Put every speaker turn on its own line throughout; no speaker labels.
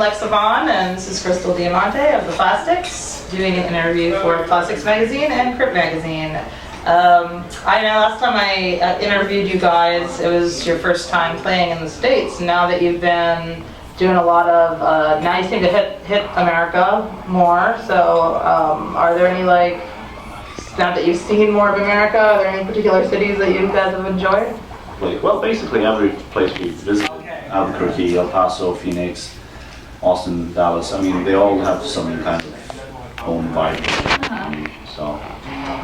Lexa Vonn, and this is Diamante of the Plastics, doing an interview for Plastics Magazine and Crypt Magazine. I know last time I interviewed you guys, it was your first time playing in the States. Now that you've been doing a lot of, now you seem to hit America more, so are there any, like, now that you've seen more of America, are there any particular cities that you guys have enjoyed?
Well, basically every place we visited, Albuquerque, El Paso, Phoenix, Austin, Dallas, I mean, they all have some kind of own vibe. So.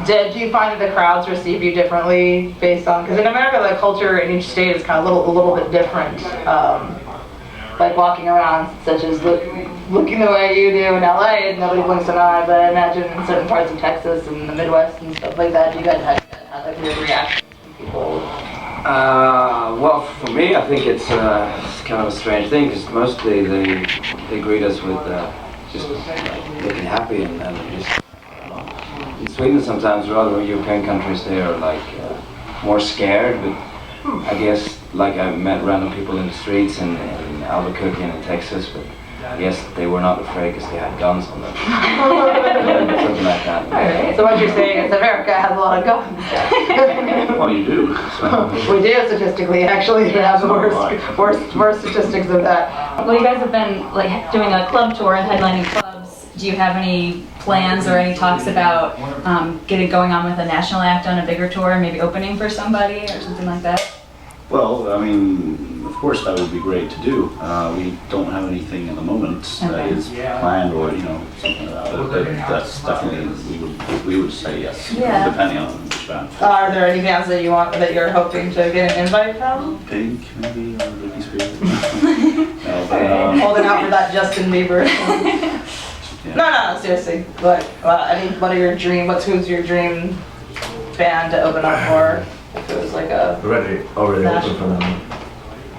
Did you find that the crowds receive you differently based on, because in America the culture in each state is kind of a little bit different, like walking around, such as looking the way you do in LA, and nobody blinks an eye, but I imagine in certain parts of Texas and the Midwest and stuff like that, you guys had like weird reactions from people.
Well, for me, I think it's kind of a strange thing, because mostly they greet us with just like, looking happy and just. In Sweden, sometimes, or other European countries, they are like more scared. But I guess, like I met random people in the streets in Albuquerque and in Texas, but I guess they were not afraid because they had guns on them. Something like that.
Alright, so what you're saying is America has a lot of guns.
Well, you do. So.
We do statistically, actually. We have the worst statistics of that.
Well, you guys have been like doing a club tour and headlining clubs. Do you have any plans or any talks about going on with a national act on a bigger tour, maybe opening for somebody or something like that?
Well, I mean, of course that would be great to do. We don't have anything at the moment that is planned or, you know, something like that. But that's definitely, we would say yes, depending on which band.
Are there any bands that you're hoping to get an invite from?
Pink, maybe, or Britney Spears. No, but,
holding out for that Justin Bieber. No, seriously. Who's your dream band to open up for? If it was like a
already open for them.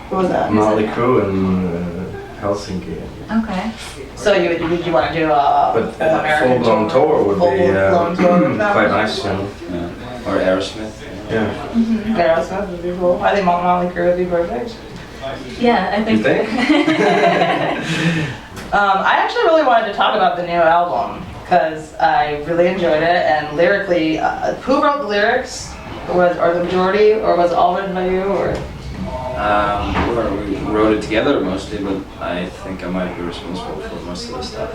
Who was that?
Molly Crew in Helsinki.
Okay.
So would you want to do
But
an American
full-blown tour would be quite nice, you know.
Yeah. Or Aerosmith.
Yeah.
Aerosmith would be cool. I think Molly Crew would be perfect.
Yeah, I think.
You think?
I actually really wanted to talk about the new album because I really enjoyed it, and lyrically, who wrote the lyrics? Or the majority, or was it all written by you, or?
We wrote it together mostly, but I think I might be responsible for most of the stuff.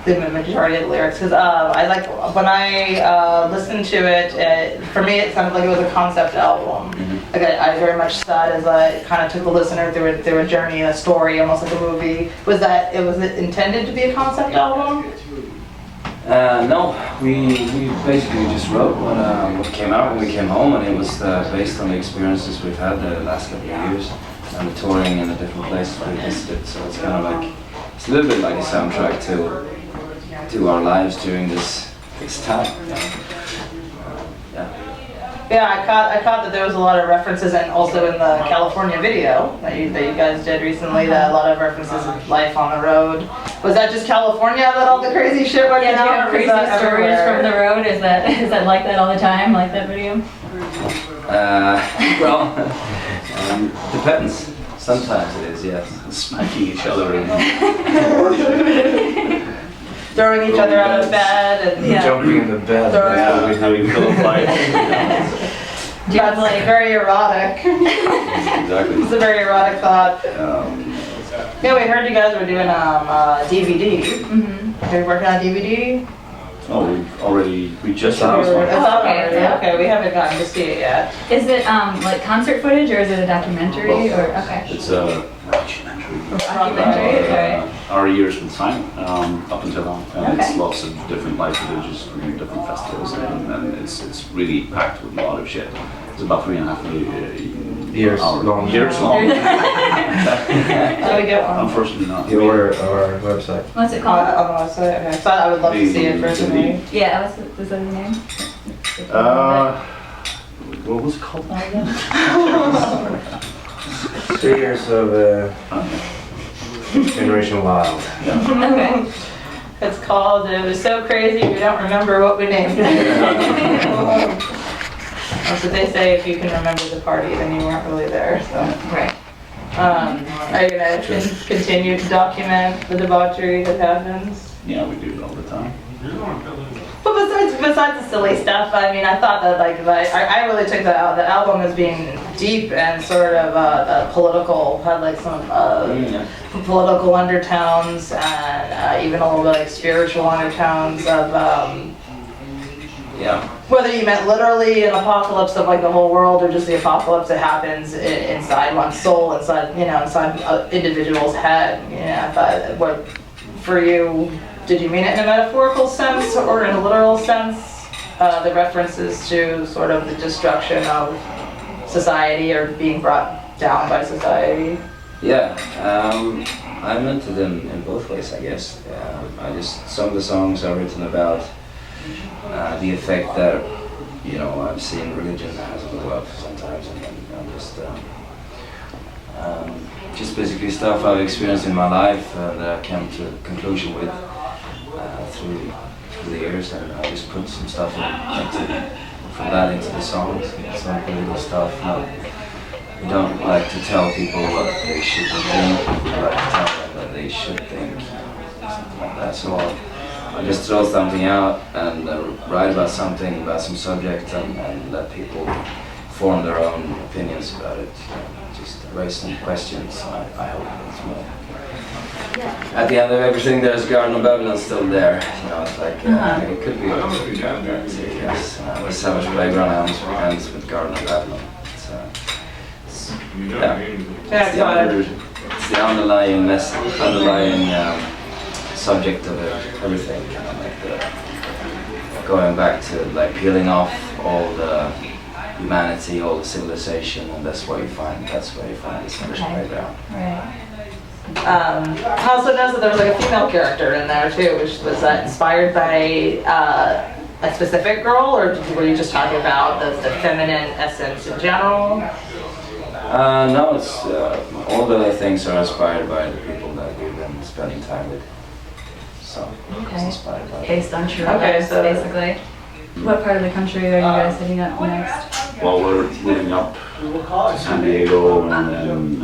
The majority of the lyrics, because when I listened to it, for me it sounded like it was a concept album.
Mm-hmm.
Like I very much saw it as it kind of took the listener through a journey, a story, almost like a movie. Was it intended to be a concept album?
No, we basically just wrote what came out when we came home, and it was based on the experiences we've had the last couple of years and the touring in the different places we visited. So it's kind of like, it's a little bit like a soundtrack to our lives during this time.
Yeah, I caught that there was a lot of references, and also in the California video that you guys did recently, that a lot of references of life on the road. Was that just California that all the crazy shit went down?
Yeah, do you have crazy stories from the road? Is that like that all the time, like that video?
Well, depends. Sometimes it is, yes.
Smacking each other in
throwing each other out of bed and
jumping in the bed.
having pillow fights.
That's like very erotic.
Exactly.
It's a very erotic thought. Yeah, we heard you guys were doing DVD. Mm-hmm. Are you working on DVD?
Oh, we just
It's
released one.
out
okay,
already.
yeah.
Okay, we haven't gotten to see it yet.
Is it like concert footage, or is it a documentary? Or okay.
It's a documentary.
Documentary, right.
Our years with Simon, up until now, and
Okay.
it's lots of different live footages from different festivals, and it's really packed with a lot of shit. It's about 3.5
Years long.
Years long.
How do we get one?
Unfortunately not.
You order our website.
What's it
On
called?
the website? Okay. So I would love to see it personally.
Yeah, is that the name?
What was it called now again?
3 years of Generation Wild.
Okay.
It's called It Was So Crazy We Don't Remember What We Named It. That's what they say, if you can remember the party, then you weren't really there. So.
Right.
Are you gonna continue to document the debauchery that happens?
Yeah, we do it all the time.
But besides the silly stuff, I mean, I thought that I really took the album as being deep and sort of political, had like some political undertones and even a little bit like spiritual undertones of whether you meant literally an apocalypse of like the whole world or just the apocalypse that happens inside one's soul, inside inside an individual's head. I thought, what for you? Did you mean it in a metaphorical sense or in a literal sense? The references to sort of the destruction of society or being brought down by society?
Yeah, I meant it in both ways, I guess. Some of the songs are written about the effect that, I've seen religion has on the world sometimes, and just basically stuff I've experienced in my life that I came to a conclusion with through the years, and I just put some stuff from that into the songs, some political stuff. We don't like to tell people what they should think, we like to tell them that they should think, something like that. So I just throw something out and write about something, about some subject, and let people form their own opinions about it. Just raise some questions, I hope it's more. At the end of everything, there's Garden of Babylon still there. It's like, it could be yes. The Savage Playground ends with Garden of Babylon. It's the underlying subject of everything, going back to like peeling off all the humanity, all the civilization, and that's where you find the Savage Playground.
Right. I also noticed that there was like a female character in there too, which was inspired by a specific girl, or were you just talking about the feminine essence in general?
No, it's all the things are inspired by the people that we've been spending time with. So it's inspired by
based on true events, so basically. What part of the country are you guys hitting up next?
Well, we're moving up to San Diego, and then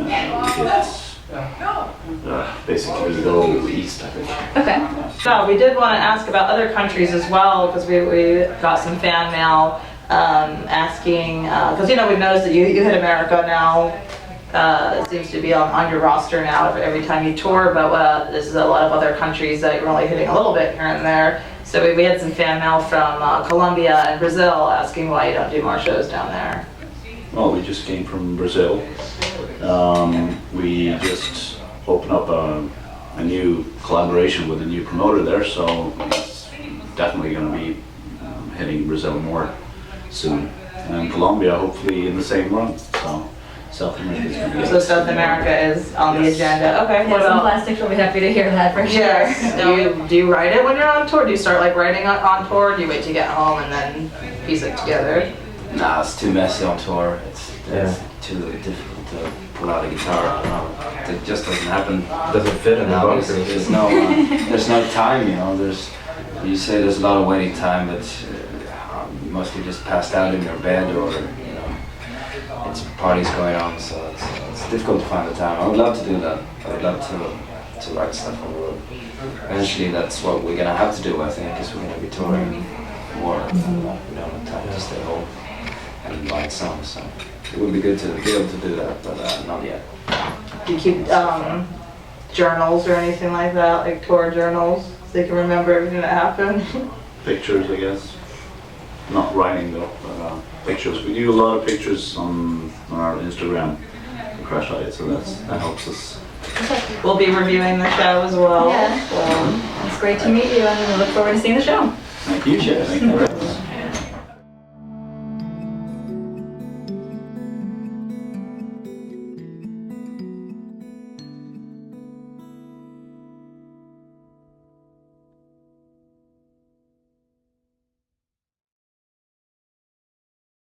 basically go east, I think.
Okay.
So we did want to ask about other countries as well, because we got some fan mail asking, because we've noticed that you hit America now. It seems to be on your roster now every time you tour, but there's a lot of other countries that you're only hitting a little bit here and there. So we had some fan mail from Colombia and Brazil asking why you don't do more shows down there.
Well, we just came from Brazil. We just opened up a new collaboration with a new promoter there, so it's definitely going to be hitting Brazil more soon. And Colombia, hopefully in the same run. So South America is going to be.
So South America is on the agenda. Okay.
What about Plastics? We'll be happy to hear that for sure.
Yes. Do you write it when you're on tour? Do you start like writing on tour? Do you wait to get home and then piece it together?
Nah, it's too messy on tour. It's too difficult to pull out a guitar. It just doesn't happen.
Doesn't fit in the box.
There's no time. You say there's a lot of waiting time, but you mostly just passed out in your bed, or it's parties going on, so it's difficult to find the time. I would love to do that. I would love to write stuff on the road. Eventually, that's what we're gonna have to do, I think, because we're gonna be touring more. We don't have time to stay home and write songs, so it would be good to be able to do that, but not yet.
Do you keep journals or anything like that, like tour journals, so you can remember everything that happened?
Pictures, I guess. Not writing though, but pictures. We do a lot of pictures on our Instagram, Crashdiet, so that helps us.
We'll be reviewing the show as well.
Yeah. It's great to meet you, and we look forward to seeing the show.
Thank you. Thank you.